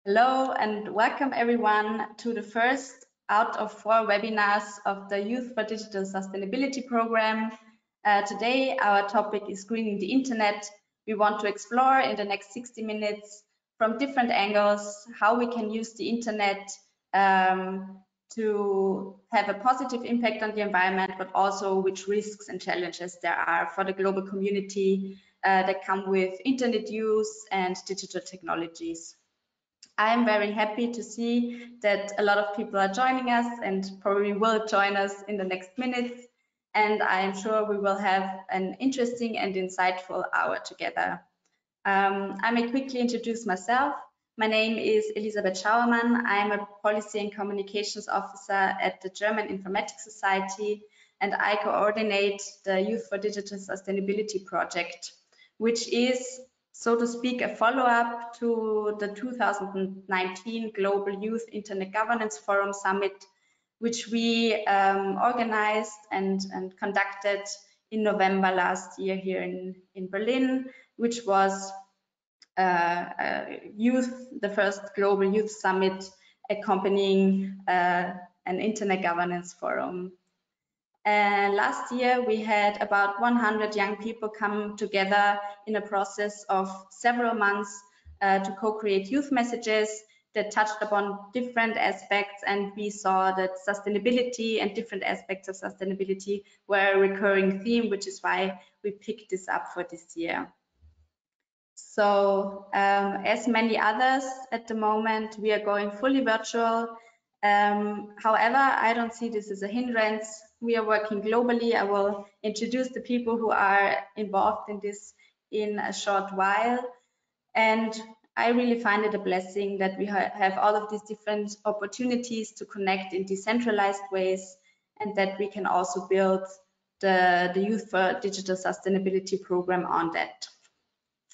Hello and welcome everyone to the first out of 4 webinars of the Youth for Digital Sustainability program. Today our topic is greening the internet. We want to explore in the next 60 minutes from different angles how we can use the internet to have a positive impact on the environment, but also which risks and challenges there are for the global community that come with internet use and digital technologies. I'm very happy to see that a lot of people are joining us and probably will join us in the next minutes. And I am sure we will have an interesting and insightful hour together. I may quickly introduce myself. My name is Elisabeth Schauermann. I'm a Policy and Communications Officer at the German Informatics Society, and I coordinate the Youth for Digital Sustainability project, which is, so to speak, a follow-up to the 2019 Global Youth Internet Governance Forum Summit, which we organized and conducted in November last year here in Berlin, which was the first Global Youth Summit accompanying an Internet Governance Forum. Last year, we had about 100 young people come together in a process of several months to co-create youth messages that touched upon different aspects, and we saw that sustainability and different aspects of sustainability were a recurring theme, which is why we picked this up for this year. So, as many others at the moment, we are going fully virtual. However, I don't see this as a hindrance. We are working globally. I will introduce the people who are involved in this in a short while. And I really find it a blessing that we have all of these different opportunities to connect in decentralized ways, and that we can also build the Youth for Digital Sustainability program on that.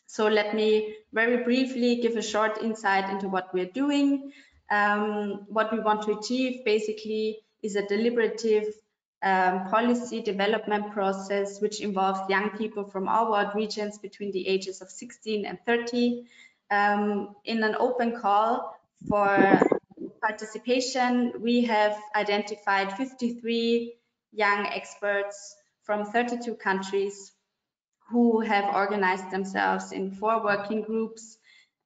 So let me very briefly give a short insight into what we're doing. What we want to achieve basically is a deliberative policy development process which involves young people from all world regions between the ages of 16 and 30 in an open call for participation. We have identified 53 young experts from 32 countries who have organized themselves in 4 working groups,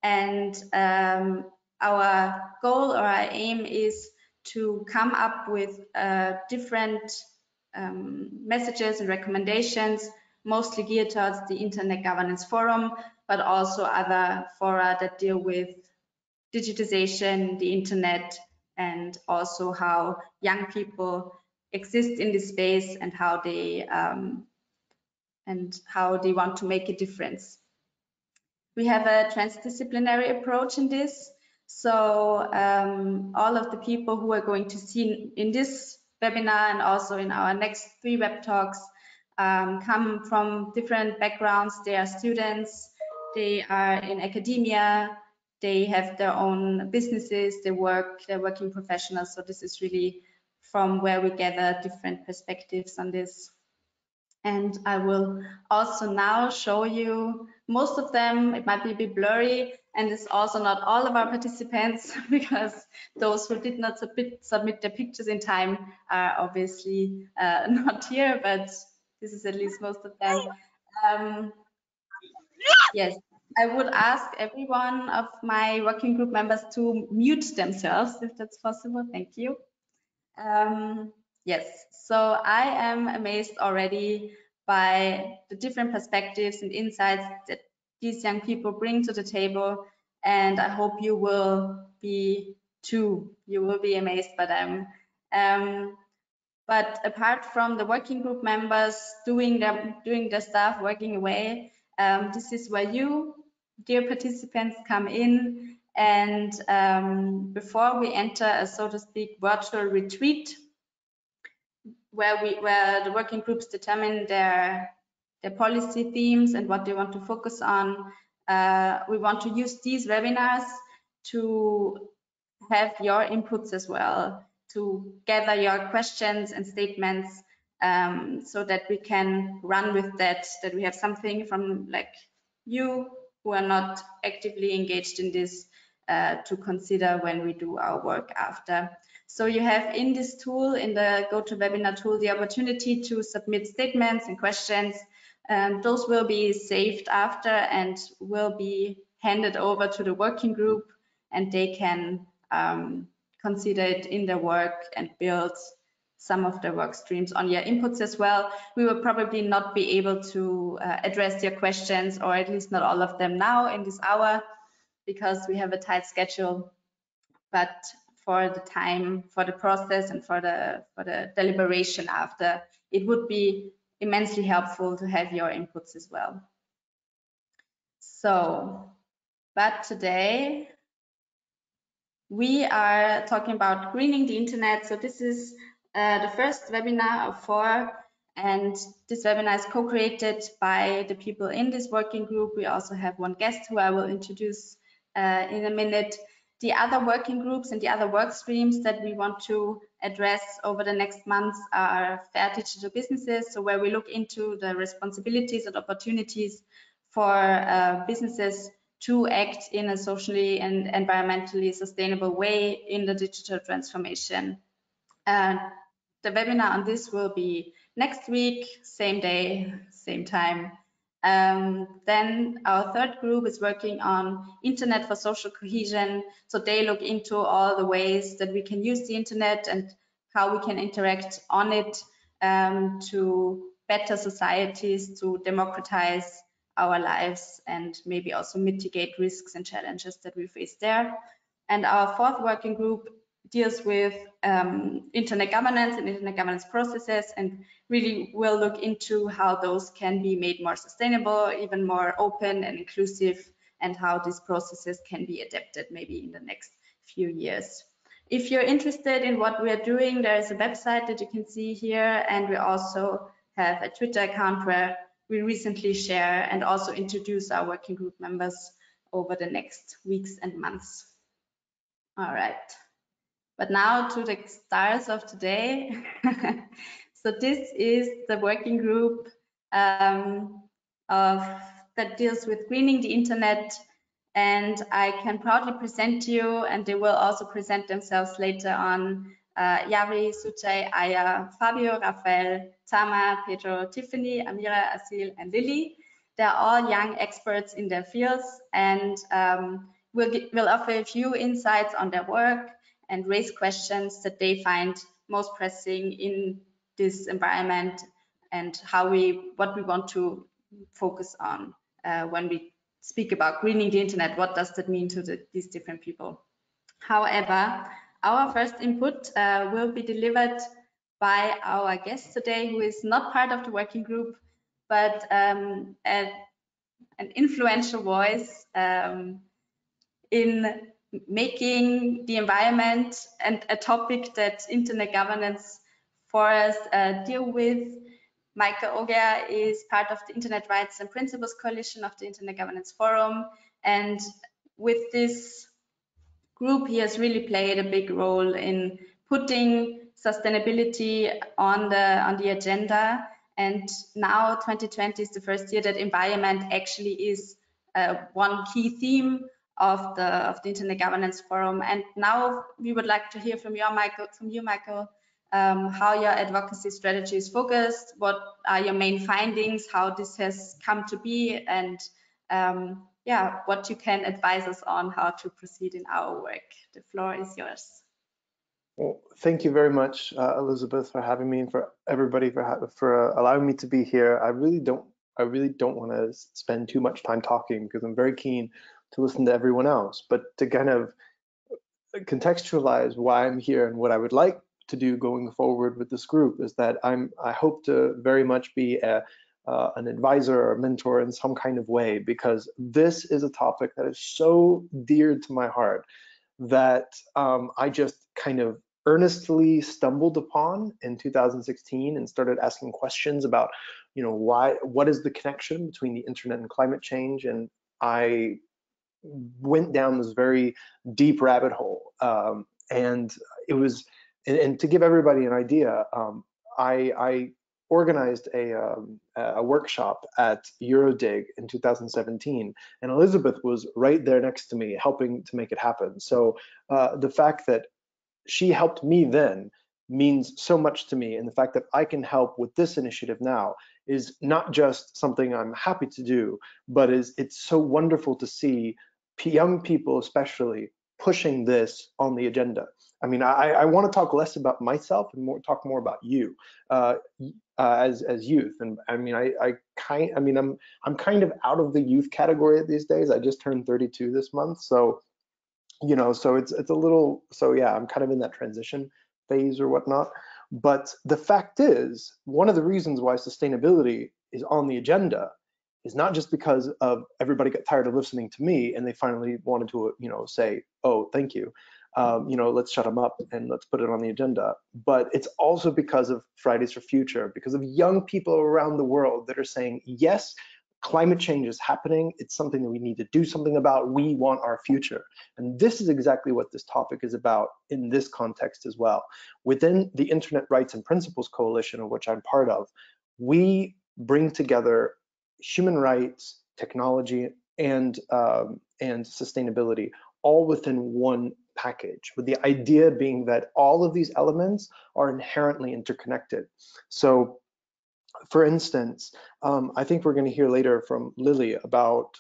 and our goal or our aim is to come up with different messages and recommendations, mostly geared towards the Internet Governance Forum, but also other fora that deal with digitization, the internet, and also how young people exist in this space and how they want to make a difference. We have a transdisciplinary approach in this. So all of the people who are going to see in this webinar and also in our next 3 web talks come from different backgrounds. They are students, they are in academia, they have their own businesses, they're working professionals. So this is really from where we gather different perspectives on this. And I will also now show you most of them. It might be a bit blurry, and it's also not all of our participants because those who did not submit their pictures in time are obviously not here, but this is at least most of them. Yes, I would ask every one of my working group members to mute themselves if that's possible. Thank you. Yes, so I am amazed already by the different perspectives and insights that these young people bring to the table, and I hope you will be too. You will be amazed by them. But apart from the working group members doing their stuff, working away, this is where you, dear participants, come in. And before we enter a, so to speak, virtual retreat, where the working groups determine their policy themes and what they want to focus on, we want to use these webinars to have your inputs as well, to gather your questions and statements, so that we can run with that we have something from like you who are not actively engaged in this to consider when we do our work after. So you have in this tool, in the GoToWebinar tool, the opportunity to submit statements and questions. Those will be saved after and will be handed over to the working group, and they can consider it in their work and build some of the work streams on your inputs as well. We will probably not be able to address your questions, or at least not all of them now in this hour, because we have a tight schedule. But for the time, for the process, and for the deliberation after, it would be immensely helpful to have your inputs as well. So, but today we are talking about greening the internet. So this is the first webinar of 4, and this webinar is co-created by the people in this working group. We also have one guest who I will introduce in a minute. The other working groups and the other work streams that we want to address over the next months are fair digital businesses, so where we look into the responsibilities and opportunities for businesses to act in a socially and environmentally sustainable way in the digital transformation. The webinar on this will be next week, same day, same time. Then our third group is working on internet for social cohesion. So they look into all the ways that we can use the internet and how we can interact on it to better societies, to democratize our lives, and maybe also mitigate risks and challenges that we face there. And our fourth working group deals with internet governance and internet governance processes, and really will look into how those can be made more sustainable, even more open and inclusive, and how these processes can be adapted maybe in the next few years. If you're interested in what we are doing, there is a website that you can see here, and we also have a Twitter account where we recently share and also introduce our working group members over the next weeks and months. All right. But now to the stars of today. So this is the working group that deals with greening the internet, and I can proudly present to you, and they will also present themselves later on, Yari, Suchay, Aya, Fabio, Rafael, Tama, Pedro, Tiffany, Amira, Asil, and Lily. They're all young experts in their fields, and we'll offer a few insights on their work and raise questions that they find most pressing in this environment, and what we want to focus on when we speak about greening the internet. What does that mean to these different people? However, our first input will be delivered by our guest today, who is not part of the working group, but an influential voice in making the environment and a topic that internet governance forums deal with. Michael Oger is part of the Internet Rights and Principles Coalition of the Internet Governance Forum, and with this group he has really played a big role in putting sustainability on the agenda. And now 2020 is the first year that environment actually is one key theme of the Internet Governance Forum. And now we would like to hear from you, Michael, how your advocacy strategy is focused, what are your main findings, how this has come to be, and yeah, what you can advise us on how to proceed in our work. The floor is yours. Well, thank you very much, Elizabeth, for having me, and for everybody for allowing me to be here. I really don't want to spend too much time talking, because I'm very keen to listen to everyone else. But to kind of contextualize why I'm here and what I would like to do going forward with this group is that I hope to very much be an advisor or a mentor in some kind of way, because this is a topic that is so dear to my heart that I just kind of earnestly stumbled upon in 2016 and started asking questions about, you know, what is the connection between the internet and climate change? And I went down this very deep rabbit hole, and it was, and to give everybody an idea, I organized a workshop at Eurodig in 2017, and Elizabeth was right there next to me helping to make it happen. So the fact that she helped me then means so much to me, and the fact that I can help with this initiative now is not just something I'm happy to do, but it's so wonderful to see young people especially pushing this on the agenda. I mean, I want to talk less about myself and talk more about you as youth. And I mean, I'm kind of out of the youth category these days. I just turned 32 this month, so so it's a little, so yeah, I'm kind of in that transition phase or whatnot. But the fact is, one of the reasons why sustainability is on the agenda is not just because of everybody got tired of listening to me and they finally wanted to, say, oh, thank you, let's shut them up and let's put it on the agenda. But it's also because of Fridays for Future, because of young people around the world that are saying, yes, climate change is happening. It's something that we need to do something about. We want our future. And this is exactly what this topic is about in this context as well. Within the Internet Rights and Principles Coalition, of which I'm part of, we bring together human rights, technology, and sustainability all within one package, with the idea being that all of these elements are inherently interconnected. So for instance, I think we're going to hear later from Lily about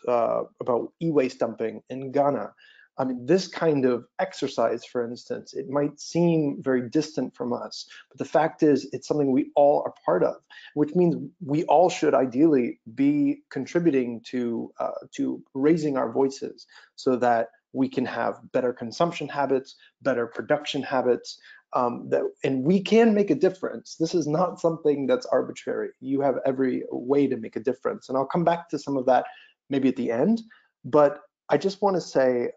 e-waste dumping in Ghana. I mean, this kind of exercise, for instance, it might seem very distant from us, but the fact is it's something we all are part of, which means we all should ideally be contributing to raising our voices so that we can have better consumption habits, better production habits, and we can make a difference. This is not something that's arbitrary. You have every way to make a difference. And I'll come back to some of that maybe at the end, but I just want to say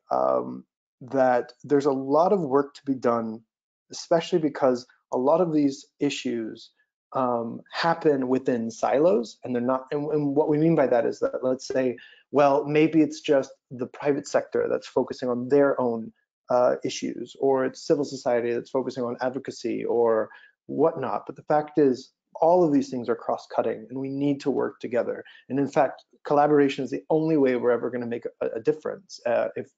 that there's a lot of work to be done, especially because a lot of these issues happen within silos, and they're not, and what we mean by that is that, let's say, well, maybe it's just the private sector that's focusing on their own issues, or it's civil society that's focusing on advocacy or whatnot. But the fact is, all of these things are cross-cutting, and we need to work together. And in fact, collaboration is the only way we're ever going to make a difference if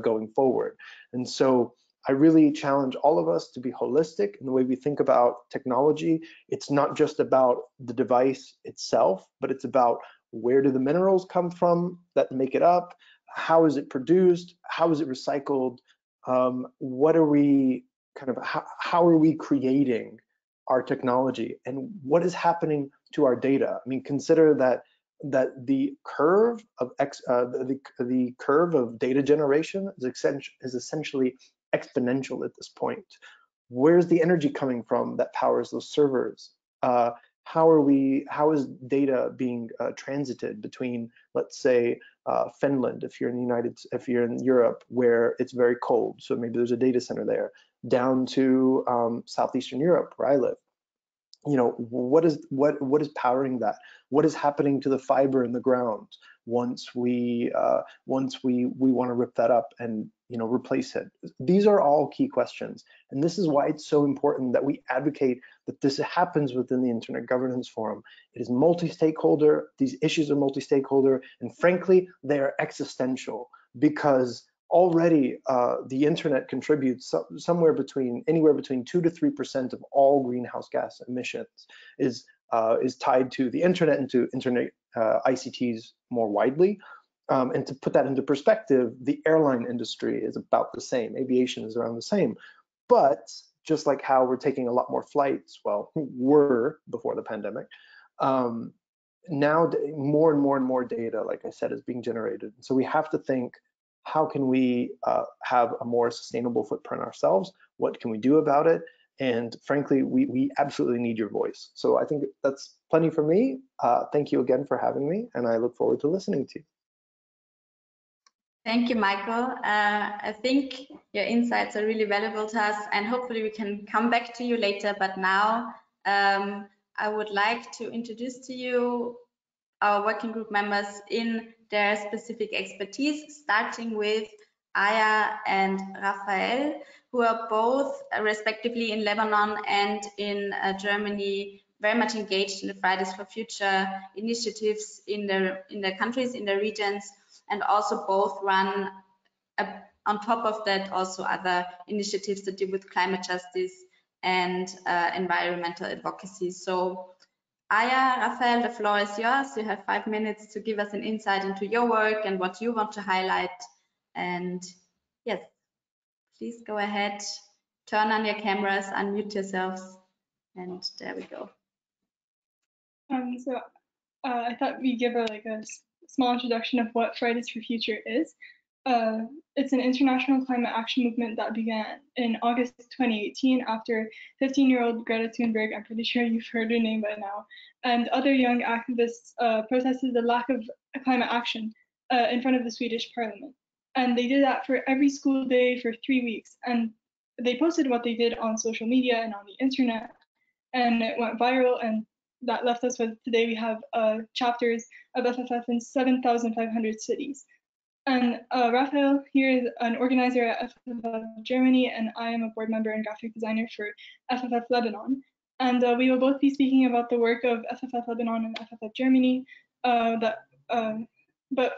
going forward. And so I really challenge all of us to be holistic in the way we think about technology. It's not just about the device itself, but it's about where do the minerals come from that make it up? How is it produced? How is it recycled? What are we how are we creating our technology, and what is happening to our data? I mean, consider that the curve of the curve of data generation is essentially exponential at this point. Where's the energy coming from that powers those servers? How is data being transited between, let's say, Finland, if you're in Europe, where it's very cold, so maybe there's a data center there, down to Southeastern Europe, where I live. What is powering that? What is happening to the fiber in the ground once we want to rip that up and replace it? These are all key questions, and this is why it's so important that we advocate that this happens within the Internet Governance Forum. It is multi-stakeholder. These issues are multi-stakeholder, and frankly, they are existential, because already the internet contributes anywhere between 2 to 3% of all greenhouse gas emissions is tied to the internet and to internet ICTs more widely. And to put that into perspective, the airline industry is about the same. Aviation is around the same. But just like how we're taking a lot more flights, well, were before the pandemic, now more and more data, like I said, is being generated. So we have to think, how can we have a more sustainable footprint ourselves? What can we do about it? And frankly, we absolutely need your voice. So I think that's plenty for me. Thank you again for having me, and I look forward to listening to you. Thank you, Michael. I think your insights are really valuable to us, and hopefully we can come back to you later. But now I would like to introduce to you our working group members in their specific expertise, starting with Aya and Raphael, who are both respectively in Lebanon and in Germany very much engaged in the Fridays for Future initiatives in the countries, in the regions, and also both run on top of that also other initiatives that deal with climate justice and environmental advocacy. So Aya, Raphael, the floor is yours. You have 5 minutes to give us an insight into your work and what you want to highlight. And yes, please go ahead, turn on your cameras, unmute yourselves, and there we go. I thought we'd give a small introduction of what Fridays for Future is. It's an international climate action movement that began in August 2018 after 15-year-old Greta Thunberg, I'm pretty sure you've heard her name by now, and other young activists protested the lack of climate action in front of the Swedish parliament. And they did that for every school day for 3 weeks. And they posted what they did on social media and on the internet, and it went viral, and that left us with today we have chapters of FFF in 7,500 cities. And Raphael here is an organizer at FFF Germany, and I am a board member and graphic designer for FFF Lebanon. And we will both be speaking about the work of FFF Lebanon and FFF Germany. But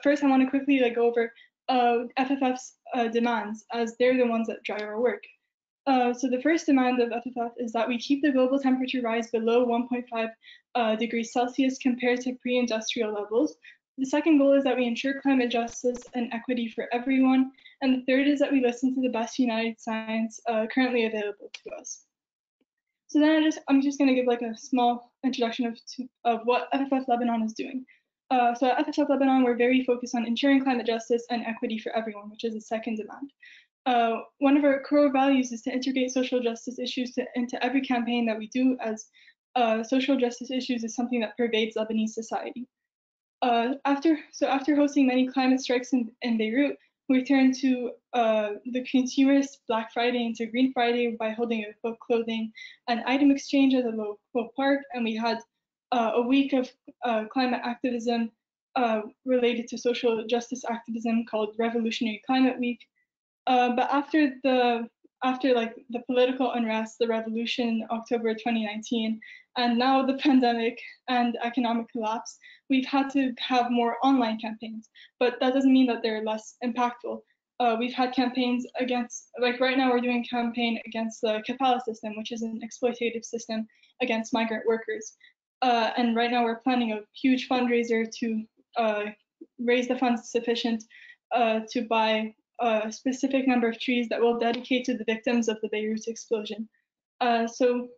first, I want to quickly go over FFF's demands, as they're the ones that drive our work. So the first demand of FFF is that we keep the global temperature rise below 1.5 degrees Celsius compared to pre-industrial levels. The second goal is that we ensure climate justice and equity for everyone. And the third is that we listen to the best united science currently available to us. So then I'm just going to give a small introduction of what FFF Lebanon is doing. So at FFF Lebanon, we're very focused on ensuring climate justice and equity for everyone, which is the second demand. One of our core values is to integrate social justice issues into every campaign that we do, as social justice issues is something that pervades Lebanese society. After hosting many climate strikes in Beirut, we turned to the consumerist Black Friday into Green Friday by holding a book, clothing, and item exchange at a local park, and we had a week of climate activism related to social justice activism called Revolutionary Climate Week. But after the political unrest, the revolution in October 2019, and now the pandemic and economic collapse, we've had to have more online campaigns. But that doesn't mean that they're less impactful. We've had campaigns against, right now we're doing a campaign against the Kafala system, which is an exploitative system against migrant workers. And right now we're planning a huge fundraiser to raise the funds sufficient to buy a specific number of trees that will dedicate to the victims of the Beirut explosion. So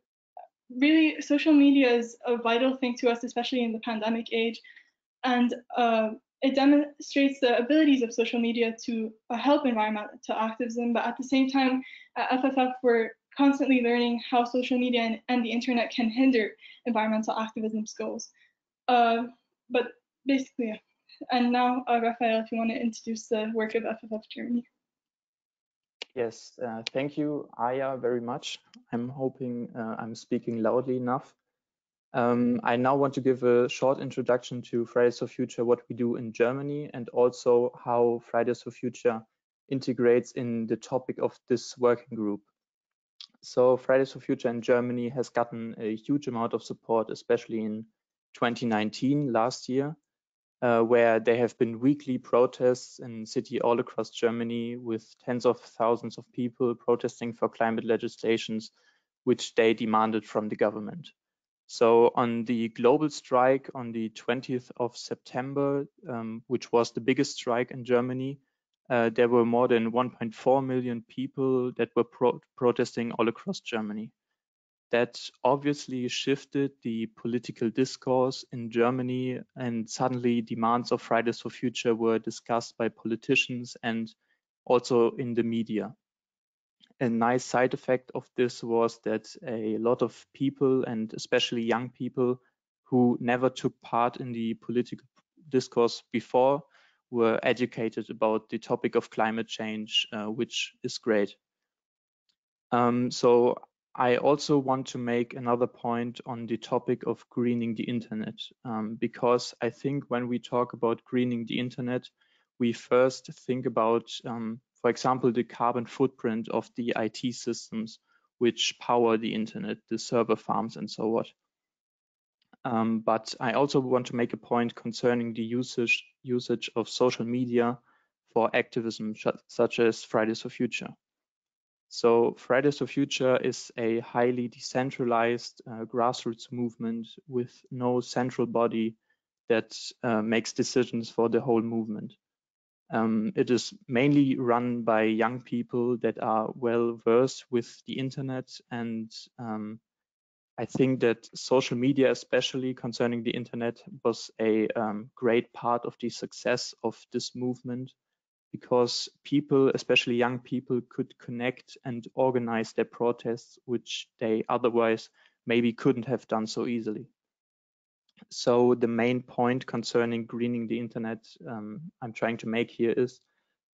really, social media is a vital thing to us, especially in the pandemic age. And it demonstrates the abilities of social media to help environmental activism. But at the same time, at FFF, we're constantly learning how social media and the internet can hinder environmental activism's goals. But basically, yeah. And now, Raphael, if you want to introduce the work of FFF Germany. Yes, thank you, Aya, very much. I'm hoping I'm speaking loudly enough. I now want to give a short introduction to Fridays for Future, what we do in Germany, and also how Fridays for Future integrates in the topic of this working group. So Fridays for Future in Germany has gotten a huge amount of support, especially in 2019, last year, where there have been weekly protests in cities all across Germany with tens of thousands of people protesting for climate legislations, which they demanded from the government. So on the global strike on the 20th of September, which was the biggest strike in Germany, there were more than 1.4 million people that were protesting all across Germany. That obviously shifted the political discourse in Germany, and suddenly demands of Fridays for Future were discussed by politicians and also in the media. A nice side effect of this was that a lot of people, and especially young people who never took part in the political discourse before, were educated about the topic of climate change, which is great. So I also want to make another point on the topic of greening the internet, because I think when we talk about greening the internet, we first think about, for example, the carbon footprint of the IT systems which power the internet, the server farms and so on. But I also want to make a point concerning the usage of social media for activism, such as Fridays for Future. So Fridays for Future is a highly decentralized grassroots movement with no central body that makes decisions for the whole movement. It is mainly run by young people that are well versed with the internet, and I think that social media, especially concerning the internet, was a great part of the success of this movement, because people, especially young people, could connect and organize their protests, which they otherwise maybe couldn't have done so easily. So the main point concerning greening the internet I'm trying to make here is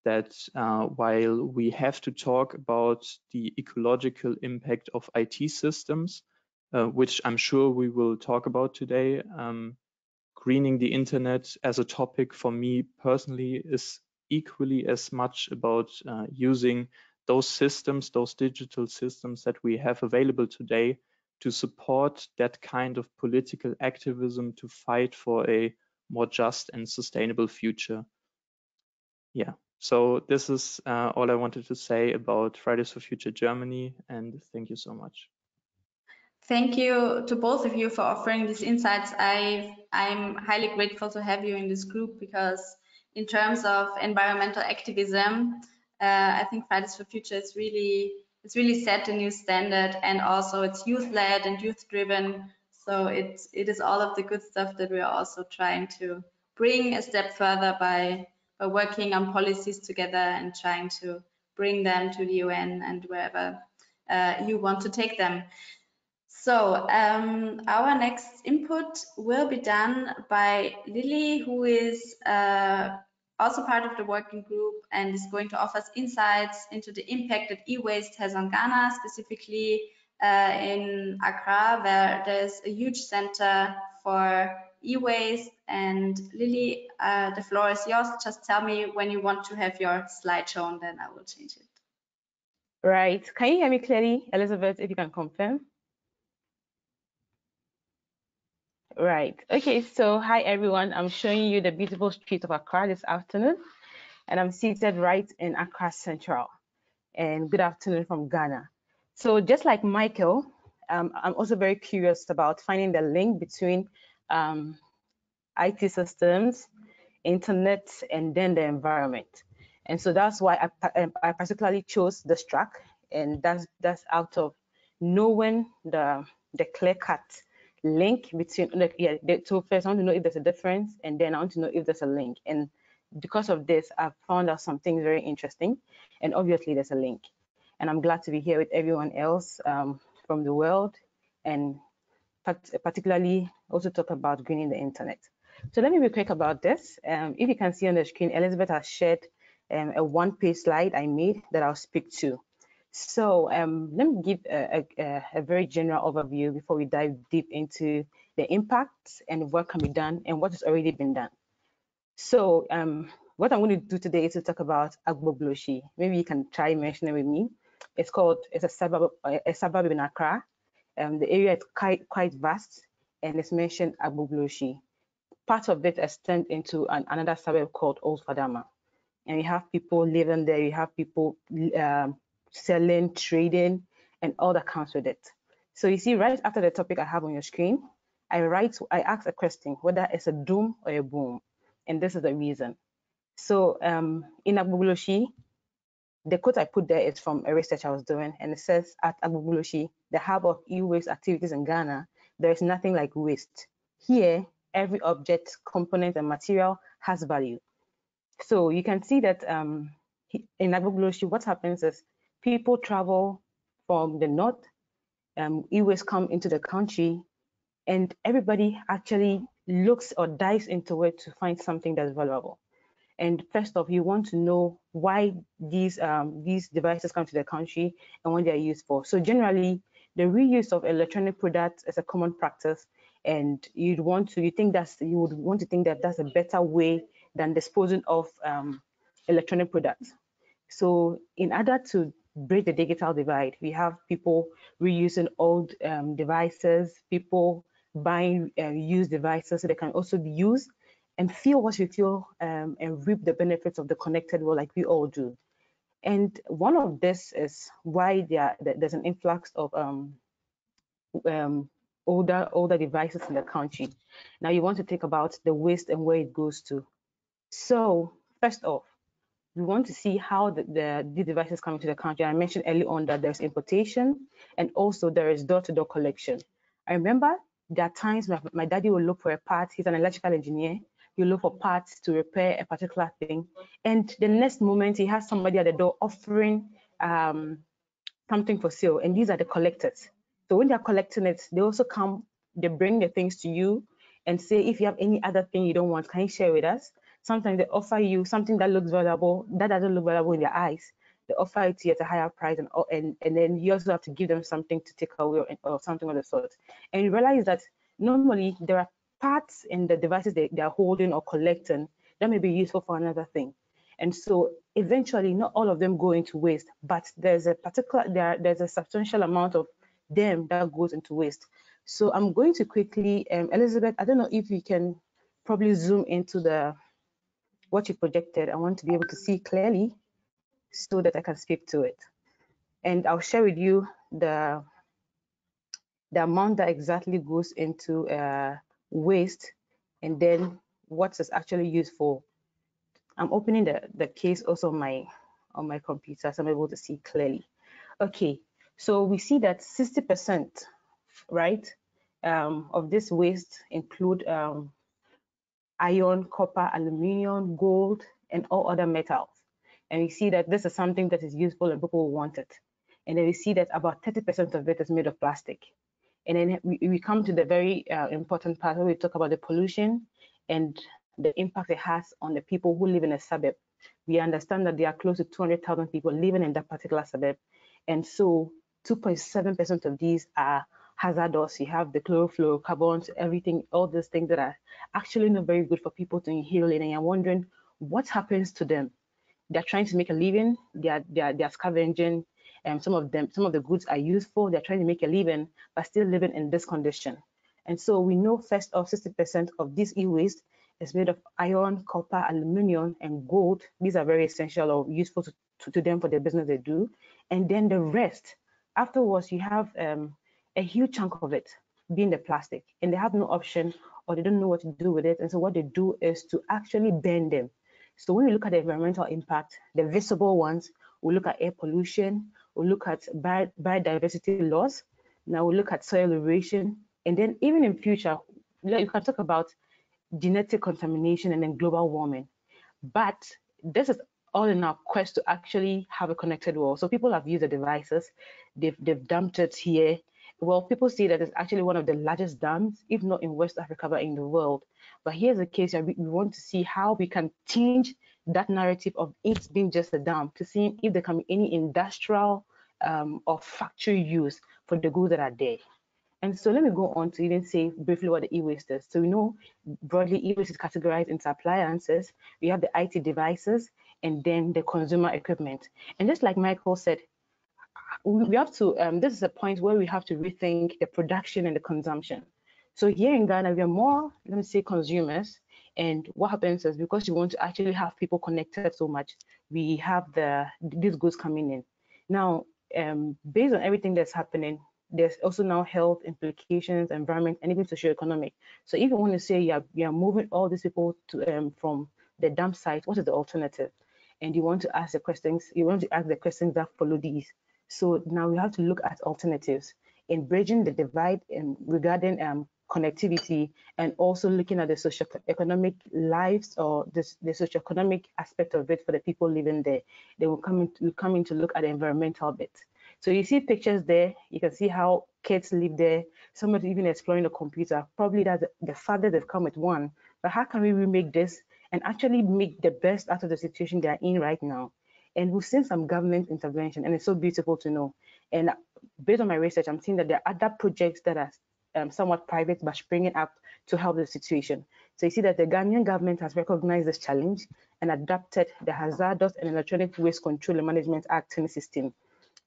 that while we have to talk about the ecological impact of IT systems, which I'm sure we will talk about today, greening the internet as a topic for me personally is equally as much about using those systems, those digital systems that we have available today to support that kind of political activism to fight for a more just and sustainable future. Yeah, so this is all I wanted to say about Fridays for Future Germany, and thank you so much. Thank you to both of you for offering these insights. I'm highly grateful to have you in this group, because in terms of environmental activism, I think Fridays for Future is really set a new standard, and also it's youth-led and youth-driven. So it is all of the good stuff that we are also trying to bring a step further by working on policies together and trying to bring them to the UN and wherever you want to take them. So our next input will be done by Lily, who is also part of the working group and is going to offer us insights into the impact that e-waste has on Ghana, specifically in Accra, where there's a huge center for e-waste. And Lily, the floor is yours. Just tell me when you want to have your slide shown, then I will change it. Right. Can you hear me clearly, Elizabeth, if you can confirm? Right. Okay, so hi everyone. I'm showing you the beautiful streets of Accra this afternoon, and I'm seated right in Accra Central. And good afternoon from Ghana. So just like Michael, I'm also very curious about finding the link between IT systems, internet, and then the environment. And so that's why I particularly chose this track, and that's out of knowing the clear-cut link between, so first I want to know if there's a difference, and then I want to know if there's a link. And because of this, I've found out some things very interesting, and obviously there's a link. And I'm glad to be here with everyone else from the world, and particularly also talk about greening the internet. So let me be quick about this. If you can see on the screen, Elizabeth has shared a one-page slide I made that I'll speak to. So let me give a very general overview before we dive deep into the impacts and what can be done and what has already been done. So what I'm going to do today is to talk about Agbogloshi. Maybe you can try mentioning it with me. It's a suburb in Accra. The area is quite vast, and it's mentioned Agbogloshi. Part of it extends into another suburb called Old Fadama. And you have people living there, you have people selling, trading, and all that comes with it. So you see, right after the topic I have on your screen, I ask a question, whether it's a doom or a boom. And this is the reason. So in Agbogloshi, the quote I put there is from a research I was doing, and it says, at Agbogloshi, the hub of e-waste activities in Ghana, there is nothing like waste. Here, every object, component, and material has value. So you can see that in Agbogloshi, what happens is people travel from the north, e-waste come into the country, and everybody actually looks or dives into it to find something that's valuable. And first off, you want to know why these devices come to the country and what they are used for. So generally, the reuse of electronic products is a common practice, and you would want to think that that's a better way than disposing of electronic products. So in order to break the digital divide, we have people reusing old devices, people buying used devices so they can also be used and feel what you feel and reap the benefits of the connected world like we all do. And one of this is why there's an influx of older devices in the country. Now you want to think about the waste and where it goes to. So first off, we want to see how the devices come into the country. I mentioned early on that there's importation and also there is door-to-door collection. I remember there are times my daddy will look for a part. He's an electrical engineer. He'll look for parts to repair a particular thing. And the next moment he has somebody at the door offering something for sale. And these are the collectors. So when they're collecting it, they also come, they bring the things to you and say, if you have any other thing you don't want, can you share with us? Sometimes they offer you something that looks valuable, that doesn't look valuable in their eyes. They offer it to you at a higher price, and then you also have to give them something to take away or something of the sort. And you realize that normally there are parts in the devices they are holding or collecting that may be useful for another thing. And so eventually not all of them go into waste, but there's a substantial amount of them that goes into waste. So I'm going to quickly, Elizabeth, I don't know if you can probably zoom into what you projected. I want to be able to see clearly so that I can speak to it. And I'll share with you the amount that exactly goes into waste and then what is actually used for. I'm opening the case also on my computer so I'm able to see clearly. Okay, so we see that 60%, right, of this waste include iron, copper, aluminium, gold, and all other metals. And we see that this is something that is useful and people want it. And then we see that about 30% of it is made of plastic. And then we come to the very important part where we talk about the pollution and the impact it has on the people who live in a suburb. We understand that there are close to 200,000 people living in that particular suburb. And so 2.7% of these are hazardous. You have the chlorofluorocarbons, everything, all those things that are actually not very good for people to inhale in. And you're wondering what happens to them. They're trying to make a living, they're scavenging, and some of the goods are useful, they're trying to make a living, but still living in this condition. And so we know first of 60% of this e-waste is made of iron, copper, aluminium, and gold. These are very essential or useful to them for the business they do. And then the rest, afterwards, you have a huge chunk of it being the plastic, and they have no option or they don't know what to do with it. And so what they do is to actually burn them. So when we look at the environmental impact, the visible ones, we look at air pollution, we look at biodiversity loss, now we look at soil erosion, and then even in future, you can talk about genetic contamination and then global warming. But this is all in our quest to actually have a connected world. So people have used the devices, they've dumped it here. Well, people say that it's actually one of the largest dams, if not in West Africa, but in the world. But here's the case, we want to see how we can change that narrative of it being just a dam to see if there can be any industrial or factory use for the goods that are there. And so let me go on to even say briefly what the e-waste is. So we know broadly e-waste is categorized into appliances. We have the IT devices and then the consumer equipment. And just like Michael said, we have to, this is a point where we have to rethink the production and the consumption. So here in Ghana, we are more, let me say, consumers. And what happens is because you want to actually have people connected so much, we have these goods coming in. Now, based on everything that's happening, there's also now health implications, environment, and even socioeconomic. So if you want to say you are moving all these people to from the dump site, what is the alternative? And you want to ask the questions, that follow these. So now we have to look at alternatives in bridging the divide regarding connectivity, and also looking at the socioeconomic lives or the socioeconomic aspect of it for the people living there. They will come in to look at the environmental bit. So you see pictures there, you can see how kids live there. Somebody even exploring a computer, probably that's the father they've come with one. But how can we remake this and actually make the best out of the situation they are in right now? And we've seen some government intervention, and it's so beautiful to know. And based on my research, I'm seeing that there are other projects that are somewhat private, but springing up to help the situation. So you see that the Ghanaian government has recognized this challenge and adopted the Hazardous and Electronic Waste Control and Management Act 2016.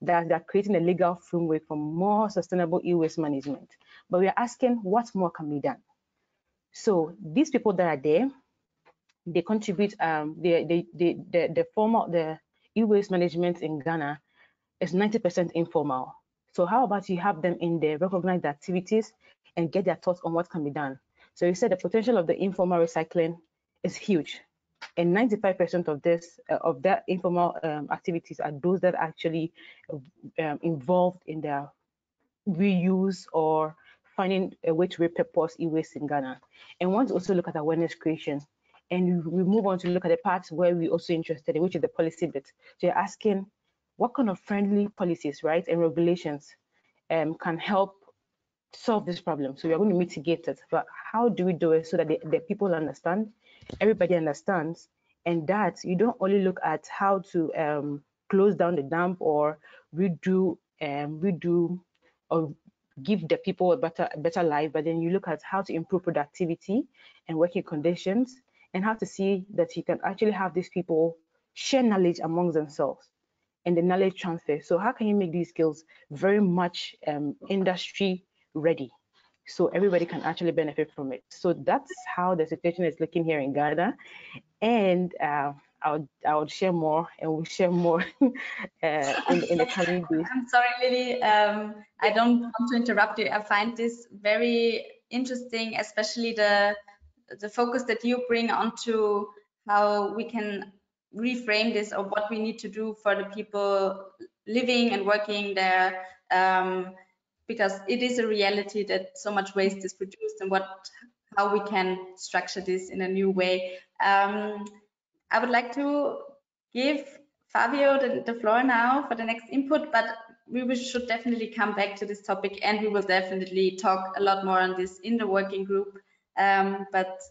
that they're creating a legal framework for more sustainable e-waste management. But we are asking what more can be done. So these people that are there, they contribute. The e-waste management in Ghana is 90% informal. So how about you have them in there, recognize the activities, and get their thoughts on what can be done? So you said the potential of the informal recycling is huge, and 95% of this of that informal activities are those that are actually involved in their reuse or finding a way to repurpose e-waste in Ghana. And we want to also look at awareness creation. And we move on to look at the parts where we're also interested in, which is the policy bit. So you're asking what kind of friendly policies, right, and regulations can help solve this problem. So we are going to mitigate it. But how do we do it so that the people understand, everybody understands, and that you don't only look at how to close down the dump or redo or give the people a better life, but then you look at how to improve productivity and working conditions, and how to see that you can actually have these people share knowledge amongst themselves and the knowledge transfer. So how can you make these skills very much industry ready, so everybody can actually benefit from it? So that's how the situation is looking here in Ghana. And I would share more, and we'll share more in the coming days. I'm sorry, Lily. I don't want to interrupt you. I find this very interesting, especially the focus that you bring onto how we can reframe this, or what we need to do for the people living and working there, because it is a reality that so much waste is produced, and how we can structure this in a new way. I would like to give Fabio the floor now for the next input, but we should definitely come back to this topic, and we will definitely talk a lot more on this in the working group. But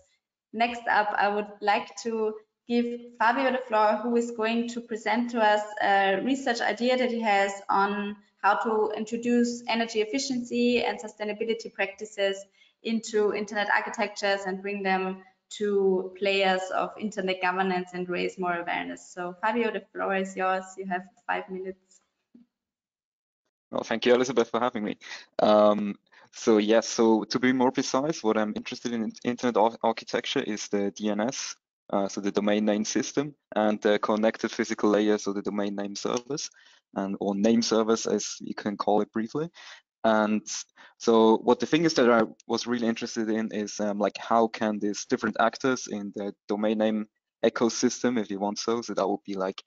next up, I would like to give Fabio the floor, who is going to present to us a research idea that he has on how to introduce energy efficiency and sustainability practices into internet architectures and bring them to players of internet governance and raise more awareness. So Fabio, the floor is yours. You have 5 minutes. Well, thank you, Elizabeth, for having me. So yes, so to be more precise, what I'm interested in internet architecture is the DNS, so the domain name system, and the connected physical layer, so the domain name servers, or name servers, as you can call it briefly. And so what the thing is that I was really interested in is like how can these different actors in the domain name ecosystem, if you want so that would be like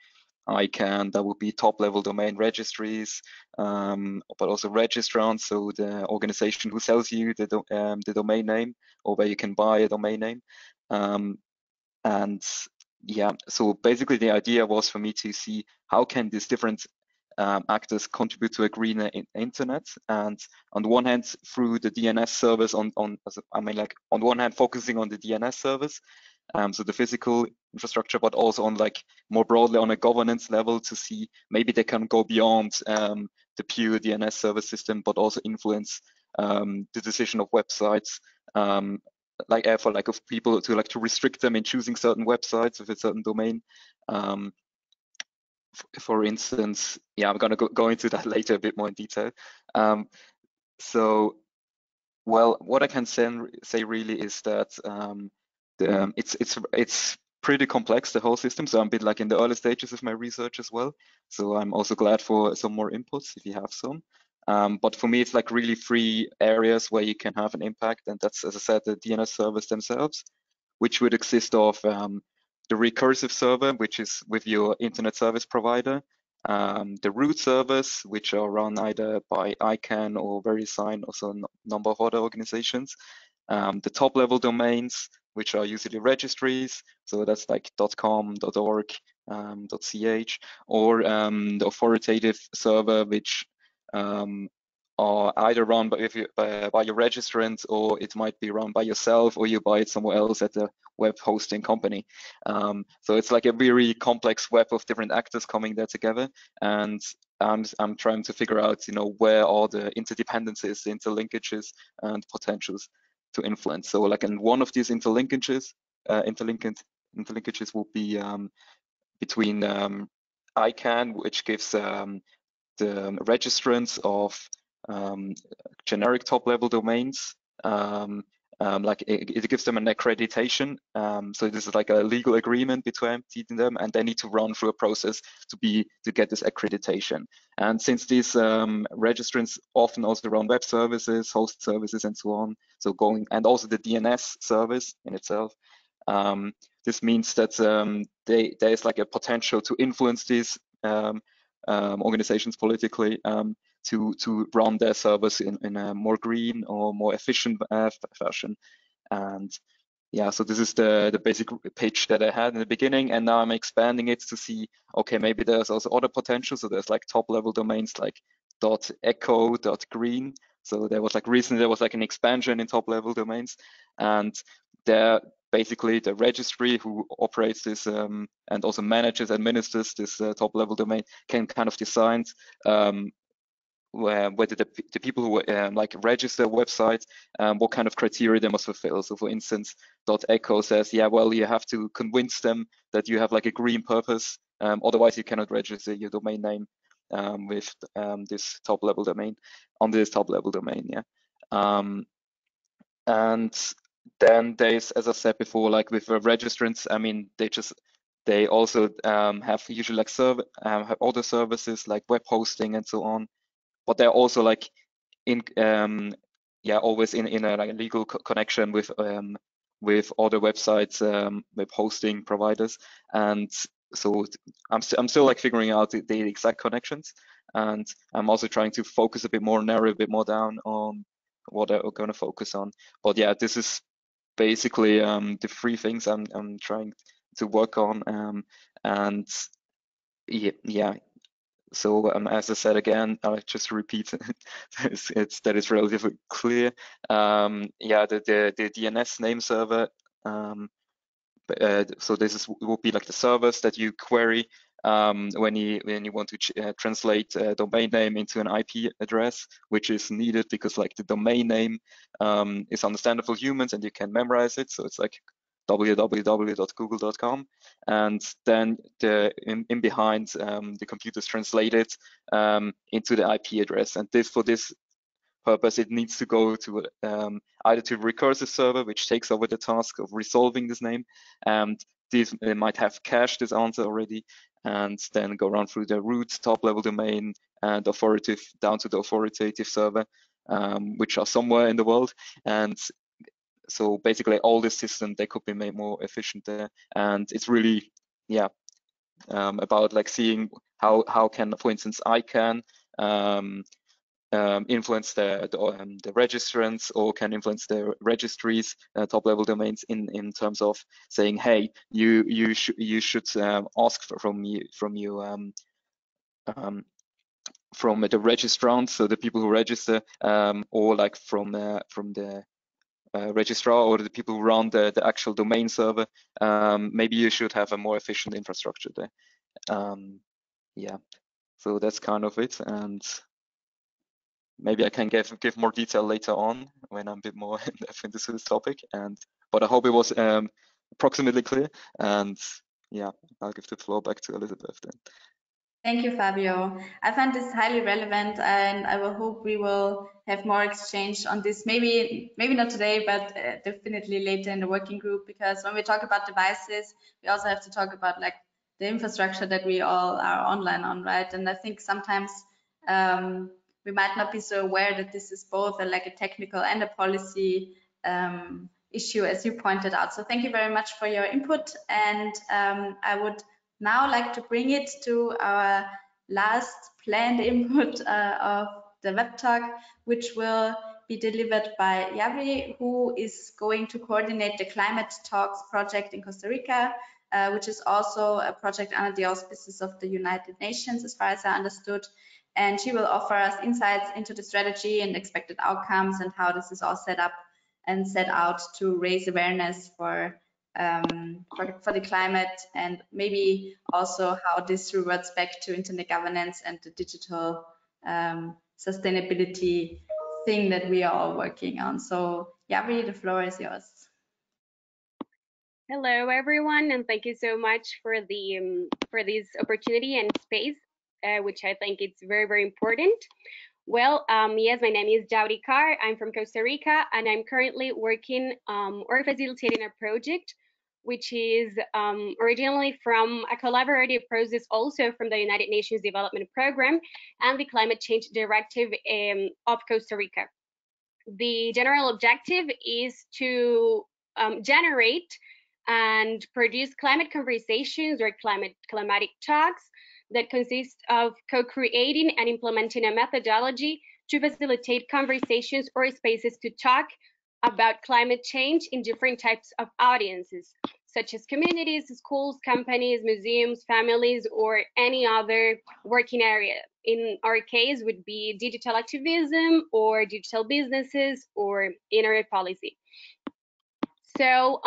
ICANN, that would be top-level domain registries, but also registrants, so the organization who sells you the domain name, or where you can buy a domain name. And yeah, so basically the idea was for me to see how can these different actors contribute to a greener internet, and on the one hand through the DNS servers on the one hand focusing on the DNS servers, so the physical infrastructure, but also on like more broadly on a governance level to see maybe they can go beyond the pure DNS server system, but also influence the decision of websites, of people to restrict them in choosing certain websites of a certain domain. For instance, yeah, I'm going to go into that later a bit more in detail. So, well, what I can say really is that it's pretty complex, the whole system. So I'm a bit like in the early stages of my research as well. So I'm also glad for some more inputs if you have some. But for me, it's like really 3 areas where you can have an impact, and that's, as I said, the DNS servers themselves, which would consist of the recursive server, which is with your internet service provider, the root servers, which are run either by ICANN or VeriSign, also a number of other organizations, the top-level domains, which are usually registries, so that's like .com, .org, .ch, or the authoritative server, which are either run by your registrant, or it might be run by yourself, or you buy it somewhere else at the web hosting company. So it's like a very complex web of different actors coming there together, and I'm trying to figure out, where are the interdependencies, interlinkages, and potentials to influence. So like, and one of these interlinkages will be between ICANN, which gives registrants of generic top-level domains. Like it gives them an accreditation. So this is like a legal agreement between them, and they need to run through a process to get this accreditation. And since these registrants often also run web services, host services, and so on, and also the DNS service in itself, this means that there is like a potential to influence these organizations politically to run their servers in a more green or more efficient fashion. And yeah, so this is the basic pitch that I had in the beginning, and now I'm expanding it to see, okay, maybe there's also other potential. So there's like top level domains like .echo, .green. So recently there was like an expansion in top level domains, and there basically the registry who operates this and also administers this top level domain can kind of decide whether the people who like register websites, what kind of criteria they must fulfill. So for instance, .echo says, yeah, well, you have to convince them that you have like a green purpose, otherwise you cannot register your domain name with this top level domain, on this top level domain, yeah. And then there's, as I said before, like with registrants, I mean, they also have usually like have other services like web hosting and so on, but they're also like always in a like legal connection with other websites, web hosting providers. And so I'm still like figuring out the exact connections, and I'm also trying to focus a bit more, narrow a bit more down on what I'm going to focus on. But yeah, this is basically the three things I'm trying to work on, and yeah. So as I said again, I'll just repeat that it's relatively clear. Yeah, the DNS name server. So this will be like the servers that you query when you want to translate a domain name into an IP address, which is needed because like the domain name is understandable for humans and you can memorize it. So it's like www.google.com, and then in behind the computers translate it into the IP address. And for this purpose, it needs to go to either to a recursive server, which takes over the task of resolving this name, and this might have cached this answer already, and then go run through the root top level domain and down to the authoritative server, which are somewhere in the world. And so basically all this system, they could be made more efficient there. And it's really, yeah, about like seeing how can, for instance, I can influence the registrants, or can influence the registries, top level domains in terms of saying, hey, you should ask from the registrants, so the people who register, or like from the registrar or the people who run the actual domain server, maybe you should have a more efficient infrastructure there. Yeah, so that's kind of it, and maybe I can give more detail later on when I'm a bit more in depth into this topic. But I hope it was approximately clear, and yeah, I'll give the floor back to Elizabeth then. Thank you, Fabio. I find this highly relevant, and I will hope we will have more exchange on this. Maybe not today, but definitely later in the working group. Because when we talk about devices, we also have to talk about like the infrastructure that we all are online on, right? And I think sometimes we might not be so aware that this is both like a technical and a policy issue, as you pointed out. So thank you very much for your input, and I would now like to bring it to our last planned input of the WebTalk, which will be delivered by Yavi, who is going to coordinate the Climate Talks project in Costa Rica, which is also a project under the auspices of the United Nations, as far as I understood. And she will offer us insights into the strategy and expected outcomes and how this is all set up and set out to raise awareness for the climate, and maybe also how this reverts back to internet governance and the digital sustainability thing that we are all working on. So Yavi, the floor is yours. Hello everyone, and thank you so much for the for this opportunity and space. which I think it's very, very important. Well, yes, my name is Jauri Carr. I'm from Costa Rica, and I'm currently working or facilitating a project which is originally from a collaborative process also from the United Nations Development Program and the Climate Change Directive of Costa Rica. The general objective is to generate and produce climate conversations or climatic talks that consist of co-creating and implementing a methodology to facilitate conversations or spaces to talk about climate change in different types of audiences, such as communities, schools, companies, museums, families, or any other working area. In our case, would be digital activism or digital businesses or internet policy. So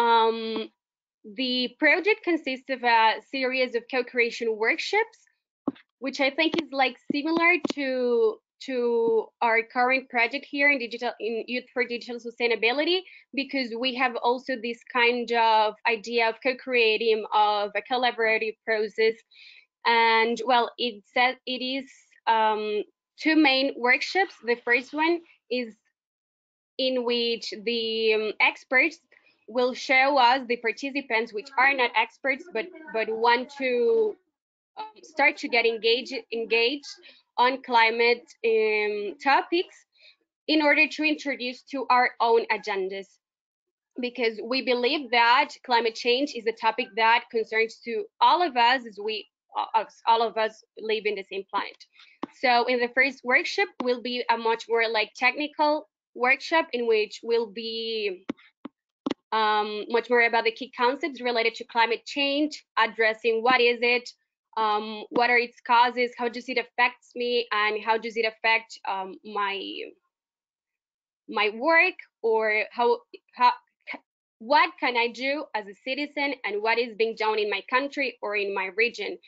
the project consists of a series of co-creation workshops, which I think is like similar to our current project here in Youth for Digital Sustainability, because we have also this kind of idea of co-creating, of a collaborative process. And well, it is two main workshops. The first one is in which the experts will show us, the participants, which are not experts but want to start to get engaged on climate topics in order to introduce to our own agendas, because we believe that climate change is a topic that concerns to all of us, as all of us live in the same planet. So in the first workshop will be a much more like technical workshop in which will be much more about the key concepts related to climate change, addressing what is it, what are its causes, how does it affect me, and how does it affect my work, or what can I do as a citizen, and what is being done in my country or in my region,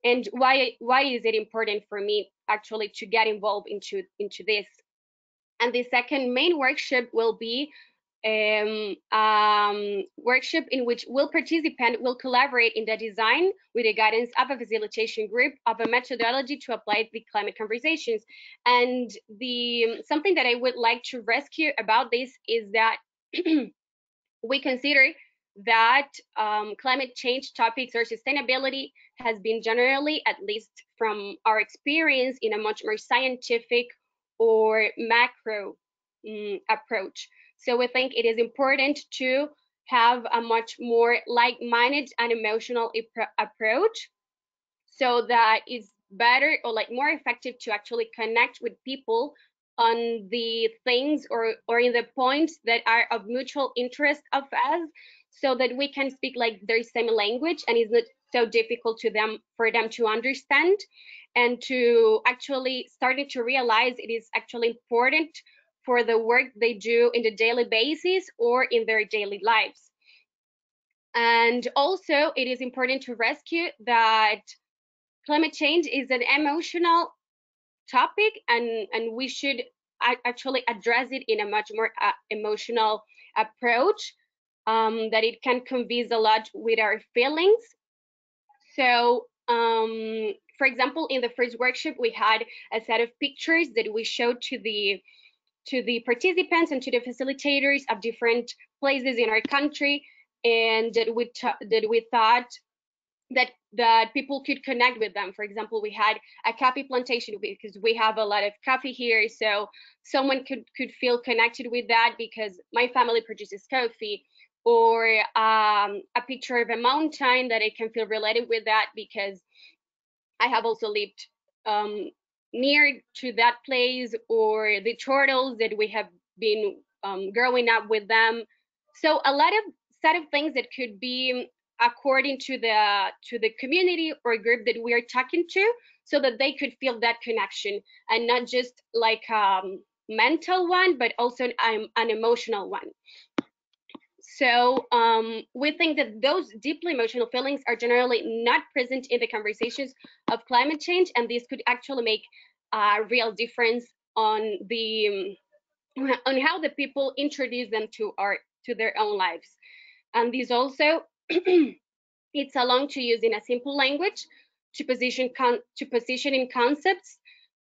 and why is it important for me actually to get involved into this. And the second main workshop will be workshop in which participant will collaborate in the design with the guidance of a facilitation group of a methodology to apply the climate conversations. And something that I would like to rescue about this is that we consider that climate change topics or sustainability has been generally, at least from our experience, in a much more scientific or macro approach. So we think it is important to have a much more like-minded and emotional approach, so that it's better or like more effective to actually connect with people on the things or in the points that are of mutual interest of us, so that we can speak like their same language and it's not so difficult for them to understand, and to actually starting to realize it is actually important for the work they do in the daily basis or in their daily lives. And also it is important to rescue that climate change is an emotional topic, and we should actually address it in a much more emotional approach, that it can convey a lot with our feelings. So for example, in the first workshop we had a set of pictures that we showed to the participants and to the facilitators of different places in our country, and that we thought that people could connect with them. For example, we had a coffee plantation because we have a lot of coffee here, so someone could feel connected with that because my family produces coffee, or a picture of a mountain that I can feel related with that because I have also lived near to that place, or the turtles that we have been growing up with them. So a lot of set of things that could be according to the community or group that we are talking to, so that they could feel that connection, and not just like a mental one, but also an emotional one. So we think that those deeply emotional feelings are generally not present in the conversations of climate change, and this could actually make a real difference on how the people introduce them to their own lives. And this also it's allowed to use in a simple language, to positioning concepts.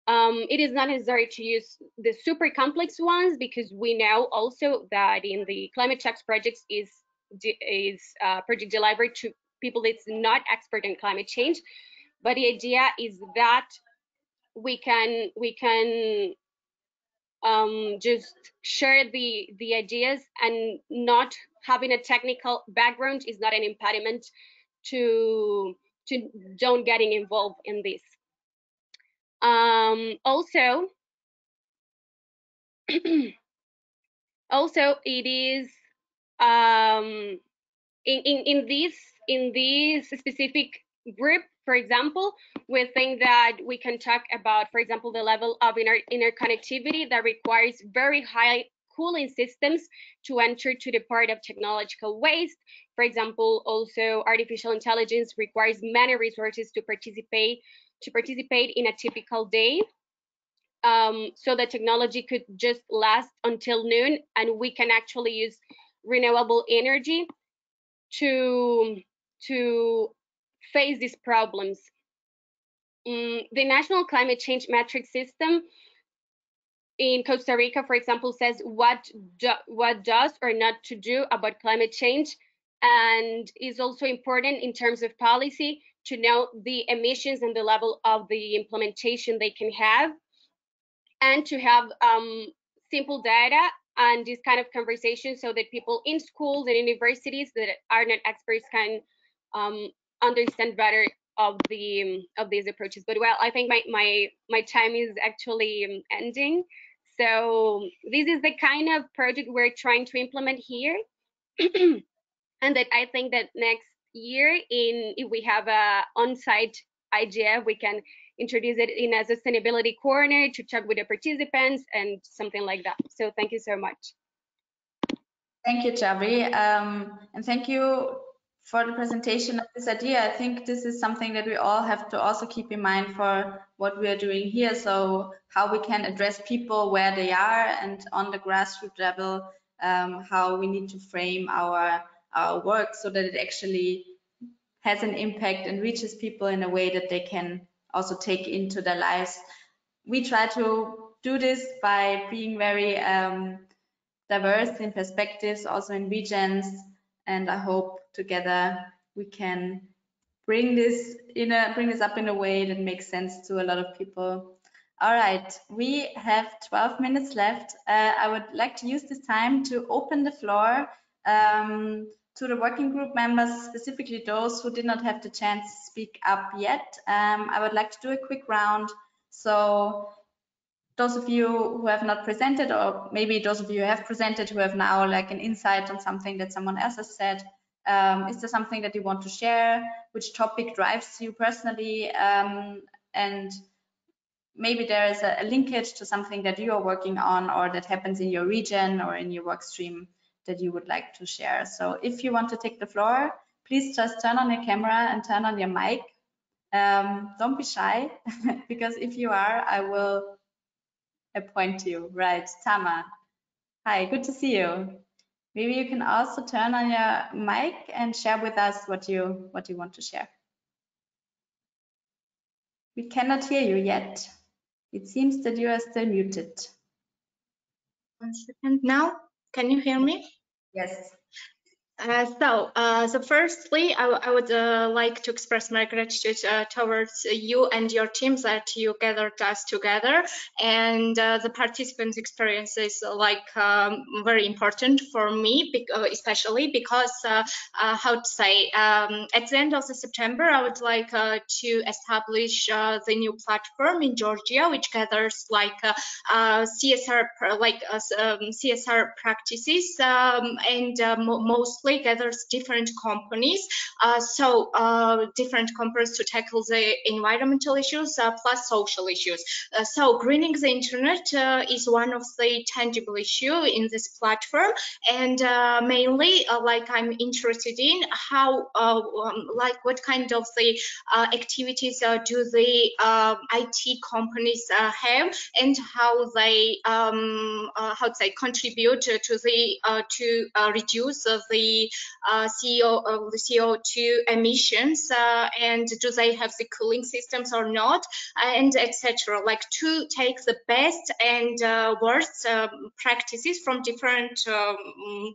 It is not necessary to use the super complex ones, because we know also that in the climate checks projects is project delivered to people that's not expert in climate change. But the idea is that we can just share the ideas, and not having a technical background is not an impediment to don't getting involved in this. Also, also it is in this specific group, for example, we think that we can talk about, for example, the level of interconnectivity that requires very high cooling systems to enter to the part of technological waste. For example, also artificial intelligence requires many resources to participate in a typical day. So the technology could just last until noon, and we can actually use renewable energy to face these problems. The National Climate Change Metric System in Costa Rica, for example, says what does or not to do about climate change, and is also important in terms of policy to know the emissions and the level of the implementation they can have, and to have simple data and this kind of conversation, so that people in schools and universities that are not experts can understand better of these approaches. But well, I think my time is actually ending. So this is the kind of project we're trying to implement here. And that I think that next year, if we have a on-site idea, we can introduce it in a sustainability corner to talk with the participants and something like that. So thank you so much. Thank you, Jabri, and thank you for the presentation of this idea. I think this is something that we all have to also keep in mind for what we are doing here. So how we can address people where they are, and on the grassroots level, how we need to frame our work so that it actually has an impact and reaches people in a way that they can also take into their lives. We try to do this by being very diverse in perspectives, also in regions, and I hope together we can bring this up in a way that makes sense to a lot of people. All right, we have 12 minutes left. I would like to use this time to open the floor to the working group members, specifically those who did not have the chance to speak up yet. I would like to do a quick round. So those of you who have not presented, or maybe those of you who have presented who have now like an insight on something that someone else has said, is there something that you want to share? Which topic drives you personally? And maybe there is a linkage to something that you are working on, or that happens in your region or in your work stream that you would like to share. So if you want to take the floor, please just turn on your camera and turn on your mic. Don't be shy, because if you are, I will appoint you. Right, Tama. Hi, good to see you. Maybe you can also turn on your mic and share with us what you want to share. We cannot hear you yet. It seems that you are still muted. 1 second now. Can you hear me? Yes. So firstly, I would like to express my gratitude towards you and your teams that you gathered us together, and the participants' experience is very important for me, especially because how to say, at the end of September, I would like to establish the new platform in Georgia, which gathers CSR CSR practices and mostly gathers different companies, different companies to tackle the environmental issues plus social issues. So greening the internet is one of the tangible issues in this platform, and mainly I'm interested in how what kind of the activities do the IT companies have, and how they contribute to the to reduce the the CO2 emissions, and do they have the cooling systems or not, and etc. Like to take the best and worst practices from different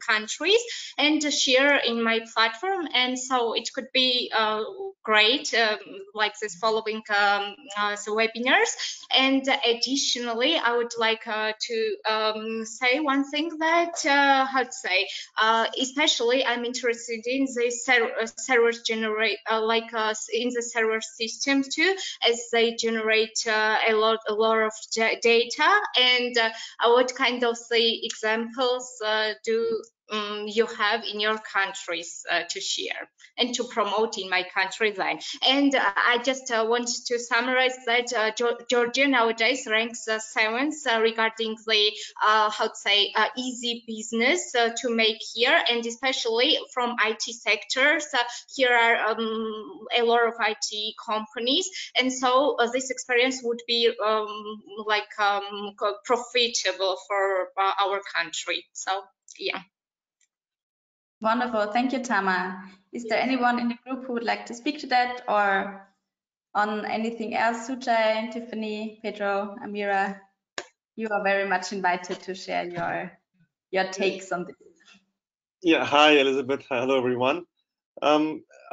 countries and share in my platform. And so it could be great, like this following the webinars. And additionally, I would like to say one thing that how to say, especially I'm interested in the servers generate in the server system too, as they generate a lot of data. And what kind of the examples do you have in your countries to share and to promote in my country then? And I just want to summarize that Georgia nowadays ranks 7th regarding the how to say easy business to make here, and especially from IT sectors. Here are a lot of IT companies, and so this experience would be profitable for our country. So yeah. Wonderful. Thank you, Tama. Is there anyone in the group who would like to speak to that, or on anything else? Sujay, Tiffany, Pedro, Amira, you are very much invited to share your takes on this. Yeah, hi, Elizabeth. Hello, everyone. I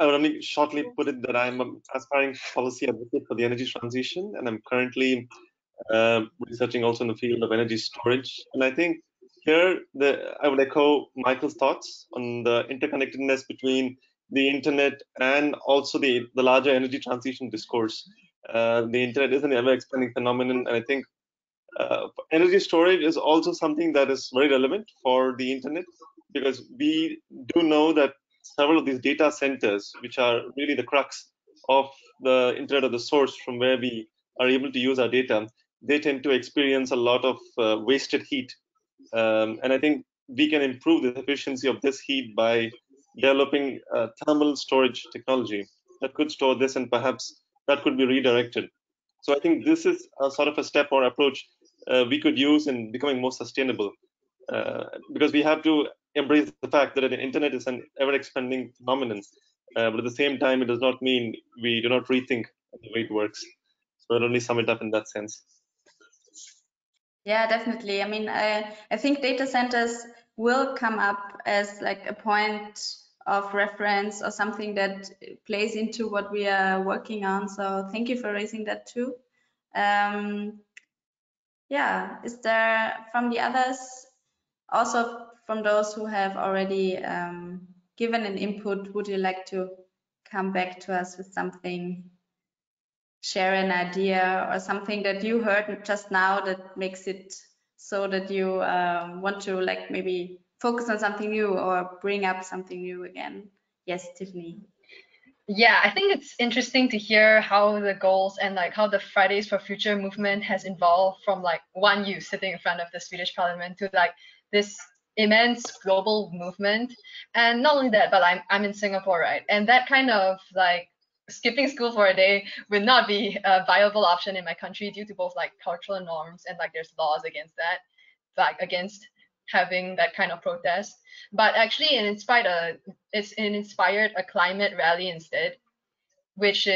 will only shortly put it that I'm an aspiring policy advocate for the energy transition, and I'm currently researching also in the field of energy storage. And I think here I would echo Michael's thoughts on the interconnectedness between the internet and also the larger energy transition discourse. The internet is an ever-expanding phenomenon, and I think energy storage is also something that is very relevant for the internet, because we do know that several of these data centers, which are really the crux of the internet, or the source from where we are able to use our data, they tend to experience a lot of wasted heat. And I think we can improve the efficiency of this heat by developing thermal storage technology that could store this, and perhaps that could be redirected. So I think this is a sort of a step or approach we could use in becoming more sustainable, because we have to embrace the fact that the internet is an ever-expanding phenomenon, but at the same time, it does not mean we do not rethink the way it works. So I'll only sum it up in that sense. Yeah, definitely. I mean, I think data centers will come up as like a point of reference or something that plays into what we are working on. So thank you for raising that too. Yeah, is there from the others, also from those who have already given an input, would you like to come back to us with something, share an idea or something that you heard just now that makes it so that you want to like maybe focus on something new or bring up something new again? Yes, Tiffany. Yeah, I think it's interesting to hear how the goals and like how the Fridays for Future movement has evolved from like one youth sitting in front of the Swedish parliament to like this immense global movement. And not only that, but I'm in Singapore, right? And that kind of like skipping school for a day would not be a viable option in my country due to both like cultural norms and like there's laws against that, like against having that kind of protest. But actually it inspired a climate rally instead, which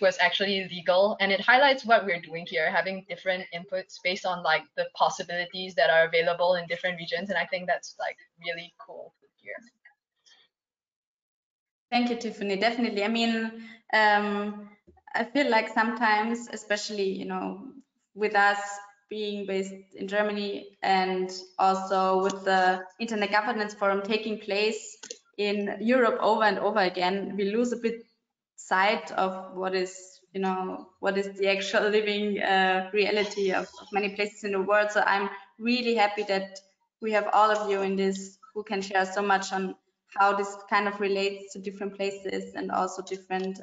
was actually legal, and it highlights what we're doing here, having different inputs based on like the possibilities that are available in different regions. And I think that's like really cool here. Thank you, Tiffany. Definitely. I mean, I feel like sometimes, especially, you know, with us being based in Germany and also with the Internet Governance Forum taking place in Europe over and over again, we lose a bit sight of what is, you know, what is the actual living reality of many places in the world. So I'm really happy that we have all of you in this who can share so much on how this kind of relates to different places and also different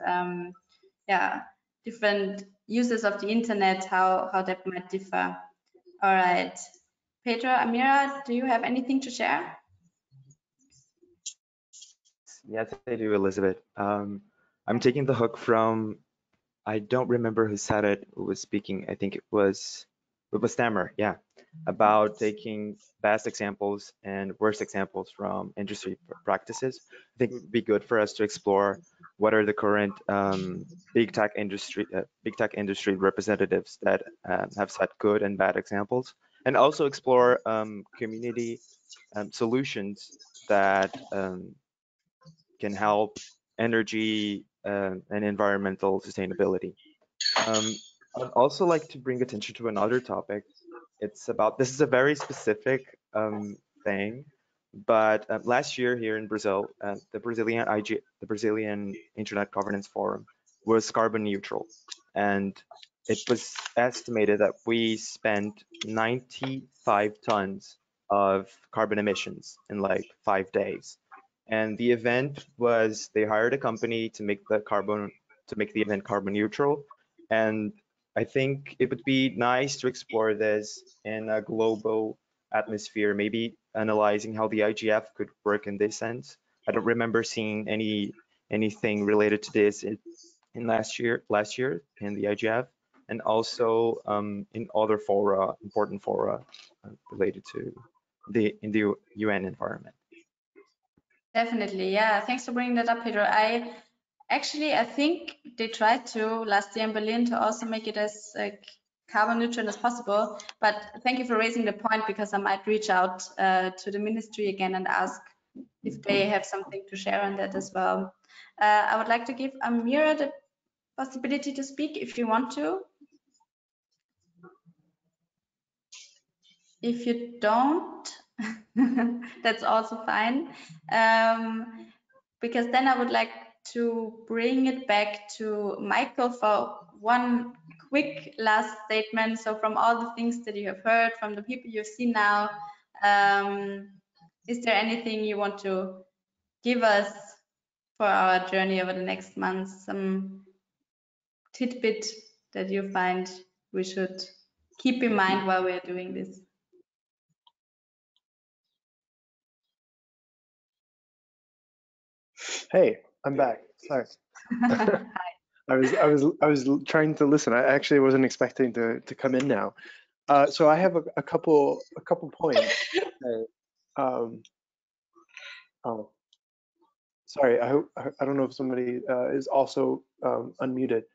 different uses of the internet, how that might differ. All right, Pedro, Amira, do you have anything to share? Yes, I do, Elizabeth. I'm taking the hook from, I don't remember who said it, who was speaking. I think it was with Stammer, yeah, about taking best examples and worst examples from industry practices. I think it would be good for us to explore what are the current big tech industry representatives that have set good and bad examples, and also explore community solutions that can help energy and environmental sustainability. I'd also like to bring attention to another topic. It's about, this is a very specific thing, but last year here in Brazil, the Brazilian Internet Governance Forum was carbon neutral, and it was estimated that we spent 95 tons of carbon emissions in like 5 days. And the event was, they hired a company to make the event carbon neutral, and I think it would be nice to explore this in a global atmosphere, maybe analyzing how the IGF could work in this sense. I don't remember seeing anything related to this in last year in the IGF, and also in other fora, important fora related to the UN environment. Definitely, yeah. Thanks for bringing that up, Pedro. I think they tried to last year in Berlin to also make it as carbon neutral as possible. But thank you for raising the point, because I might reach out to the ministry again and ask if they have something to share on that as well. I would like to give Amira the possibility to speak if you want to. If you don't, that's also fine. Because then I would like to bring it back to Michael for one quick last statement. So from all the things that you have heard, from the people you've seen now, is there anything you want to give us for our journey over the next months? Some tidbit that you find we should keep in mind while we're doing this? Hey, I'm back. Sorry. I was trying to listen. I actually wasn't expecting to come in now. So I have a couple points. Oh, sorry. I don't know if somebody is also unmuted.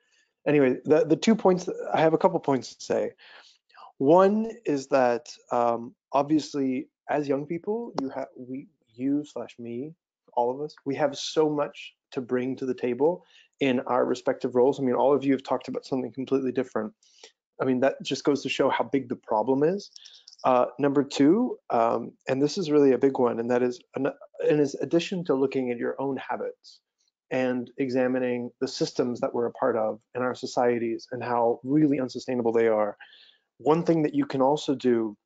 Anyway, the 2 points. I have a couple points to say. One is that obviously, as young people, me, all of us, we have so much to bring to the table in our respective roles. I mean, all of you have talked about something completely different. I mean, that just goes to show how big the problem is. Number two, and this is really a big one, and that is, in addition to looking at your own habits and examining the systems that we're a part of in our societies and how really unsustainable they are, one thing that you can also do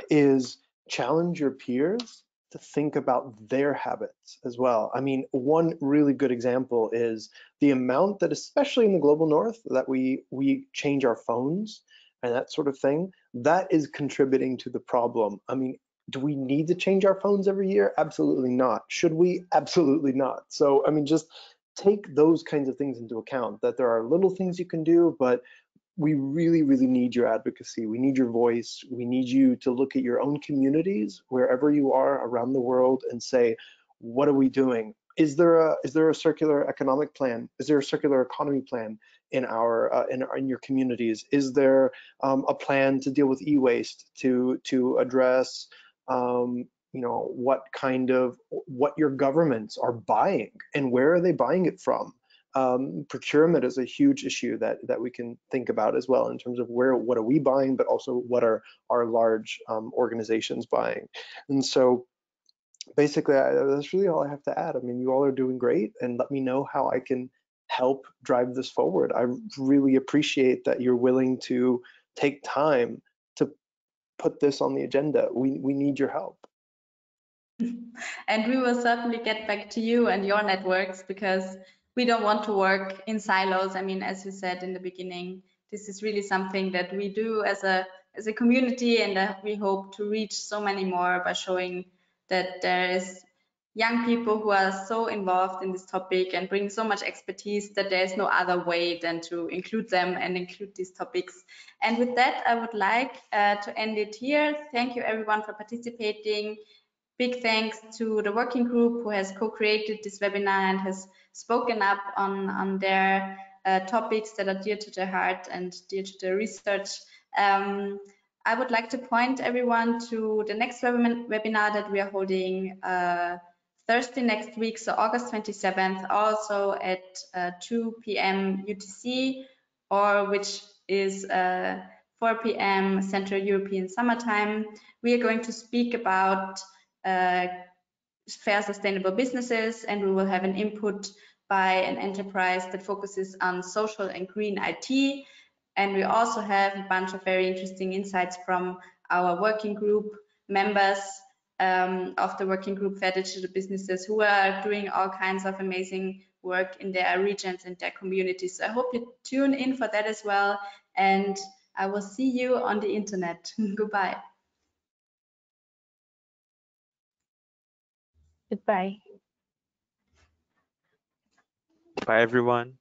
is challenge your peers to think about their habits as well. I mean, one really good example is the amount that, especially in the global north, that we change our phones and that sort of thing, that is contributing to the problem. I mean, do we need to change our phones every year? Absolutely not. Should we? Absolutely not. So, I mean, just take those kinds of things into account, that there are little things you can do, but we really, really need your advocacy. We need your voice. We need you to look at your own communities, wherever you are around the world, and say, what are we doing? Is there a circular economic plan? Is there a circular economy plan in your communities? Is there a plan to deal with e-waste, to address what your governments are buying and where are they buying it from? Procurement is a huge issue that we can think about as well, in terms of what are we buying, but also what are our large organizations buying. And so basically, that's really all I have to add. I mean, you all are doing great, and let me know how I can help drive this forward. I really appreciate that you're willing to take time to put this on the agenda. We need your help. And we will certainly get back to you and your networks, because we don't want to work in silos. I mean, as you said in the beginning, this is really something that we do as a community, and we hope to reach so many more by showing that there is young people who are so involved in this topic and bring so much expertise that there's no other way than to include them and include these topics. And with that, I would like to end it here. Thank you everyone for participating. Big thanks to the working group who has co-created this webinar and has spoken up on their topics that are dear to their heart and dear to the research. I would like to point everyone to the next webinar that we are holding Thursday next week, so August 27th, also at 2 p.m. UTC, or which is 4 p.m. Central European Summertime. We are going to speak about fair sustainable businesses, and we will have an input by an enterprise that focuses on social and green IT. And we also have a bunch of very interesting insights from our working group members of the working group Fair Digital Businesses, who are doing all kinds of amazing work in their regions and their communities. So I hope you tune in for that as well, and I will see you on the internet. Goodbye. Goodbye. Bye, everyone.